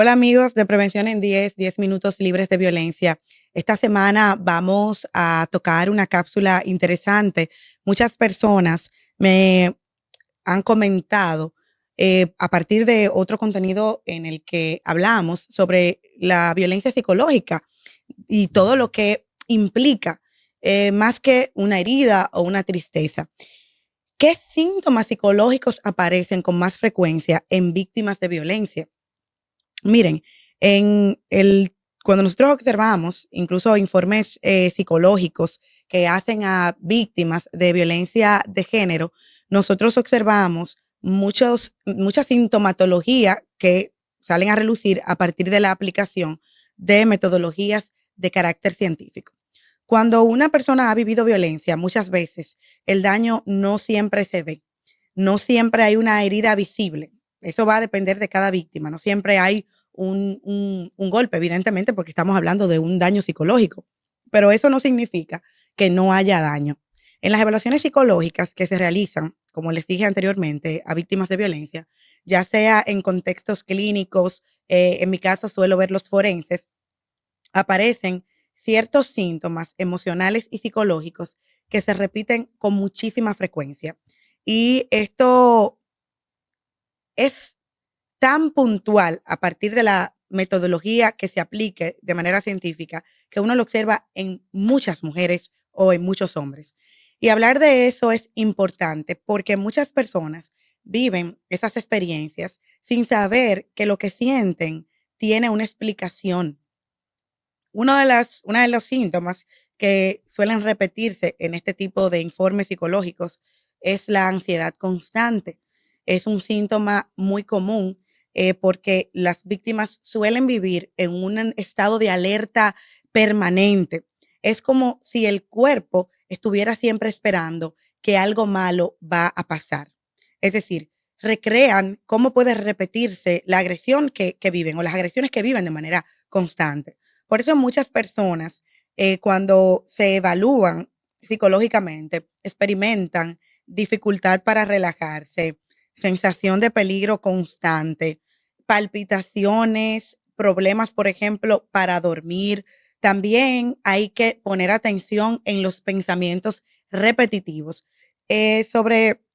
Hola amigos de Prevención en 10 minutos libres de violencia. Esta semana vamos a tocar una cápsula interesante. Muchas personas me han comentado a partir de otro contenido en el que hablamos sobre la violencia psicológica y todo lo que implica, más que una herida o una tristeza. ¿Qué síntomas psicológicos aparecen con más frecuencia en víctimas de violencia? Miren, cuando nosotros observamos incluso informes psicológicos que hacen a víctimas de violencia de género, nosotros observamos mucha sintomatología que salen a relucir a partir de la aplicación de metodologías de carácter científico. Cuando una persona ha vivido violencia, muchas veces el daño no siempre se ve, no siempre hay una herida visible. Eso va a depender de cada víctima, no siempre hay un golpe, evidentemente, porque estamos hablando de un daño psicológico, pero eso no significa que no haya daño. En las evaluaciones psicológicas que se realizan, como les dije anteriormente, a víctimas de violencia, ya sea en contextos clínicos, en mi caso suelo ver los forenses, aparecen ciertos síntomas emocionales y psicológicos que se repiten con muchísima frecuencia. Y esto es tan puntual a partir de la metodología que se aplique de manera científica que uno lo observa en muchas mujeres o en muchos hombres. Y hablar de eso es importante porque muchas personas viven esas experiencias sin saber que lo que sienten tiene una explicación. Uno de los síntomas que suelen repetirse en este tipo de informes psicológicos es la ansiedad constante. Es un síntoma muy común porque las víctimas suelen vivir en un estado de alerta permanente. Es como si el cuerpo estuviera siempre esperando que algo malo va a pasar. Es decir, recrean cómo puede repetirse la agresión que viven o las agresiones que viven de manera constante. Por eso muchas personas, cuando se evalúan psicológicamente, experimentan dificultad para relajarse, sensación de peligro constante, palpitaciones, problemas, por ejemplo, para dormir. También hay que poner atención en los pensamientos repetitivos. Sobre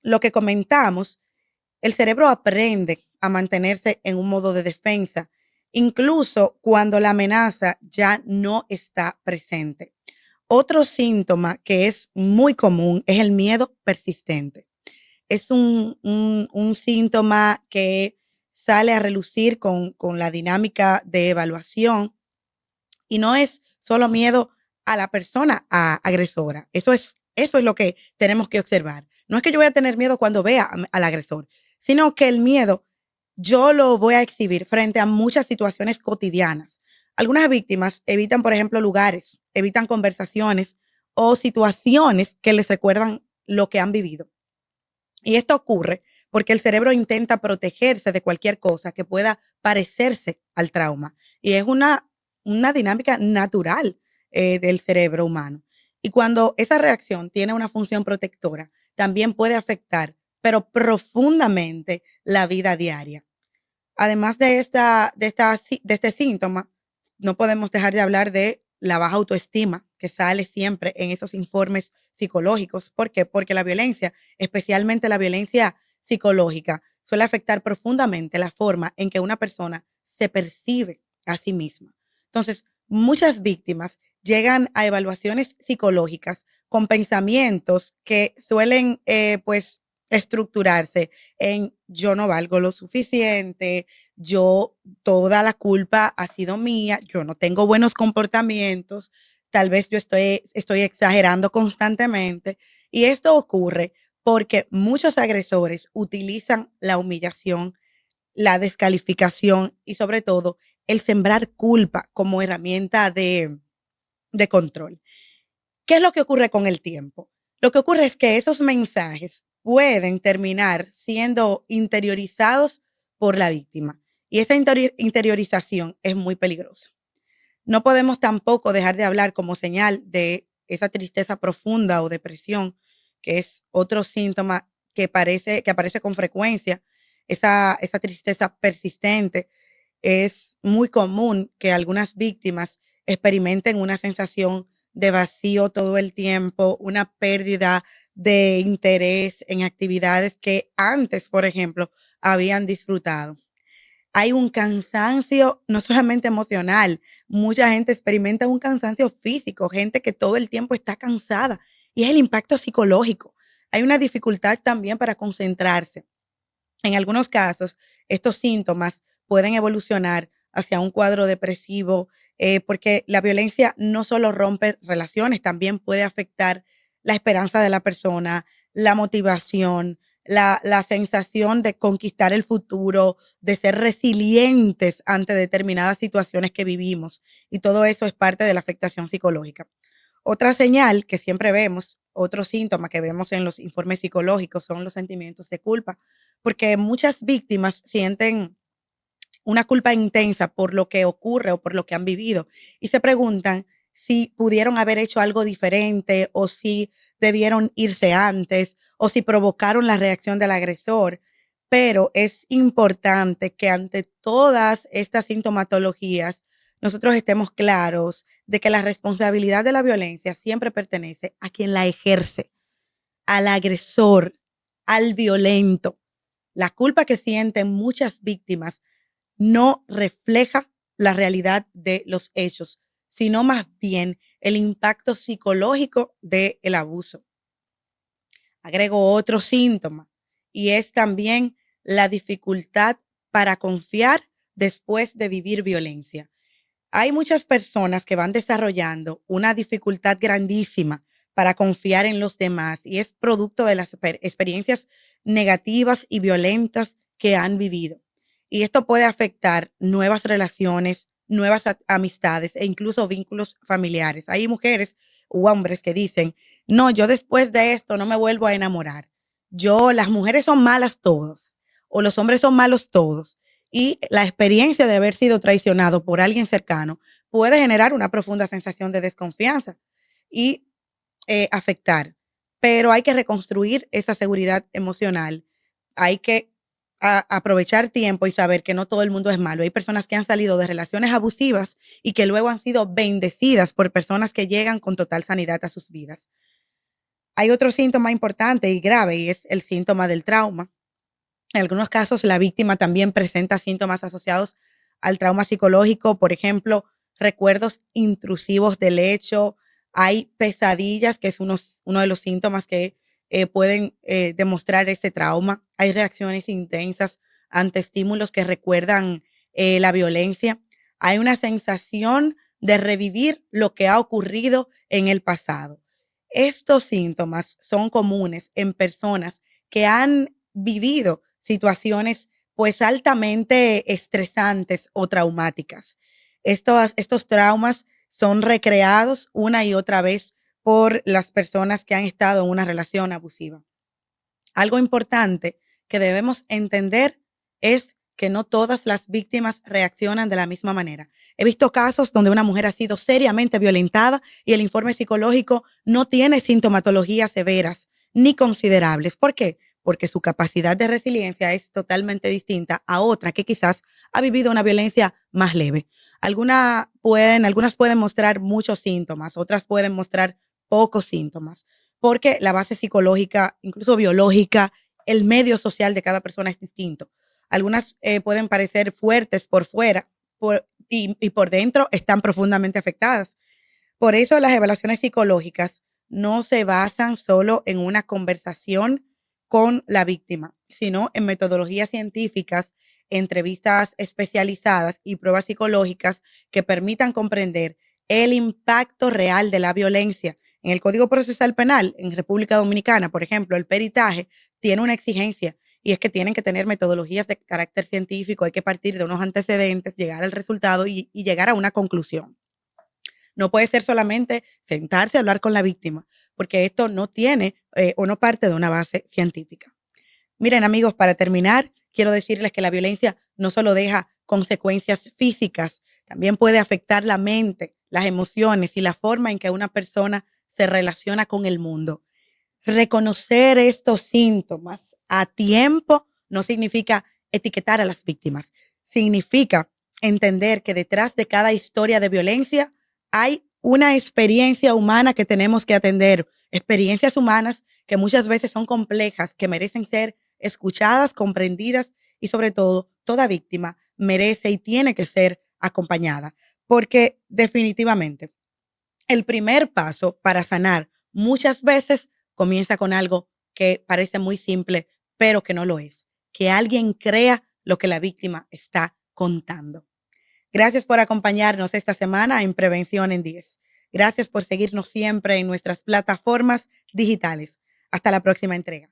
lo que comentamos, el cerebro aprende a mantenerse en un modo de defensa, incluso cuando la amenaza ya no está presente. Otro síntoma que es muy común es el miedo persistente. Es un síntoma que sale a relucir con la dinámica de evaluación y no es solo miedo a la persona agresora. Eso es lo que tenemos que observar. No es que yo voy a tener miedo cuando vea al agresor, sino que el miedo yo lo voy a exhibir frente a muchas situaciones cotidianas. Algunas víctimas evitan, por ejemplo, lugares, evitan conversaciones o situaciones que les recuerdan lo que han vivido. Y esto ocurre porque el cerebro intenta protegerse de cualquier cosa que pueda parecerse al trauma. Y es una dinámica natural del cerebro humano. Y cuando esa reacción tiene una función protectora, también puede afectar, pero profundamente, la vida diaria. Además de este síntoma, no podemos dejar de hablar de la baja autoestima que sale siempre en esos informes psicológicos. ¿Por qué? Porque la violencia, especialmente la violencia psicológica, suele afectar profundamente la forma en que una persona se percibe a sí misma. Entonces, muchas víctimas llegan a evaluaciones psicológicas con pensamientos que suelen, pues, estructurarse en yo no valgo lo suficiente, toda la culpa ha sido mía, yo no tengo buenos comportamientos, tal vez yo estoy exagerando constantemente. Y esto ocurre porque muchos agresores utilizan la humillación, la descalificación y sobre todo el sembrar culpa como herramienta de control. ¿Qué es lo que ocurre con el tiempo? Lo que ocurre es que esos mensajes pueden terminar siendo interiorizados por la víctima y esa interiorización es muy peligrosa. No podemos tampoco dejar de hablar como señal de esa tristeza profunda o depresión, que es otro síntoma que aparece con frecuencia, esa tristeza persistente. es muy común que algunas víctimas experimenten una sensación de vacío todo el tiempo, una pérdida de interés en actividades que antes, por ejemplo, habían disfrutado. Hay un cansancio no solamente emocional, mucha gente experimenta un cansancio físico, gente que todo el tiempo está cansada, y es el impacto psicológico. Hay una dificultad también para concentrarse. En algunos casos, estos síntomas pueden evolucionar hacia un cuadro depresivo, porque la violencia no solo rompe relaciones, también puede afectar la esperanza de la persona, la motivación, la sensación de conquistar el futuro, de ser resilientes ante determinadas situaciones que vivimos. Y todo eso es parte de la afectación psicológica. Otra señal que siempre vemos, otro síntoma que vemos en los informes psicológicos, son los sentimientos de culpa, porque muchas víctimas sienten una culpa intensa por lo que ocurre o por lo que han vivido y se preguntan si pudieron haber hecho algo diferente o si debieron irse antes o si provocaron la reacción del agresor. Pero es importante que ante todas estas sintomatologías nosotros estemos claros de que la responsabilidad de la violencia siempre pertenece a quien la ejerce, al agresor, al violento. La culpa que sienten muchas víctimas no refleja la realidad de los hechos, sino más bien el impacto psicológico del abuso. Agrego otro síntoma y es también la dificultad para confiar después de vivir violencia. Hay muchas personas que van desarrollando una dificultad grandísima para confiar en los demás y es producto de las experiencias negativas y violentas que han vivido. Y esto puede afectar nuevas relaciones, nuevas amistades e incluso vínculos familiares. Hay mujeres u hombres que dicen, no, yo después de esto no me vuelvo a enamorar. Las mujeres son malas todos o los hombres son malos todos. Y la experiencia de haber sido traicionado por alguien cercano puede generar una profunda sensación de desconfianza y afectar. Pero hay que reconstruir esa seguridad emocional. Hay que aprovechar tiempo y saber que no todo el mundo es malo. Hay personas que han salido de relaciones abusivas y que luego han sido bendecidas por personas que llegan con total sanidad a sus vidas. Hay otro síntoma importante y grave y es el síntoma del trauma. En algunos casos, la víctima también presenta síntomas asociados al trauma psicológico, por ejemplo, recuerdos intrusivos del hecho. Hay pesadillas, que es uno de los síntomas que pueden demostrar ese trauma. Hay reacciones intensas ante estímulos que recuerdan la violencia. Hay una sensación de revivir lo que ha ocurrido en el pasado. Estos síntomas son comunes en personas que han vivido situaciones pues altamente estresantes o traumáticas. Estos traumas son recreados una y otra vez por las personas que han estado en una relación abusiva. Algo importante que debemos entender es que no todas las víctimas reaccionan de la misma manera. He visto casos donde una mujer ha sido seriamente violentada y el informe psicológico no tiene sintomatologías severas ni considerables. ¿Por qué? Porque su capacidad de resiliencia es totalmente distinta a otra que quizás ha vivido una violencia más leve. Algunas pueden mostrar muchos síntomas, otras pueden mostrar pocos síntomas, porque la base psicológica, incluso biológica, el medio social de cada persona es distinto. Algunas pueden parecer fuertes por fuera y por dentro están profundamente afectadas. Por eso las evaluaciones psicológicas no se basan solo en una conversación con la víctima, sino en metodologías científicas, entrevistas especializadas y pruebas psicológicas que permitan comprender el impacto real de la violencia. En el Código Procesal Penal, en República Dominicana, por ejemplo, el peritaje tiene una exigencia y es que tienen que tener metodologías de carácter científico, hay que partir de unos antecedentes, llegar al resultado y llegar a una conclusión. No puede ser solamente sentarse a hablar con la víctima, porque esto no tiene o no parte de una base científica. Miren, amigos, para terminar, quiero decirles que la violencia no solo deja consecuencias físicas, también puede afectar la mente, las emociones y la forma en que una persona se relaciona con el mundo. Reconocer estos síntomas a tiempo no significa etiquetar a las víctimas, significa entender que detrás de cada historia de violencia hay una experiencia humana que tenemos que atender, experiencias humanas que muchas veces son complejas, que merecen ser escuchadas, comprendidas y sobre todo, toda víctima merece y tiene que ser acompañada, porque definitivamente el primer paso para sanar muchas veces comienza con algo que parece muy simple, pero que no lo es, que alguien crea lo que la víctima está contando. Gracias por acompañarnos esta semana en Prevención en 10. Gracias por seguirnos siempre en nuestras plataformas digitales. Hasta la próxima entrega.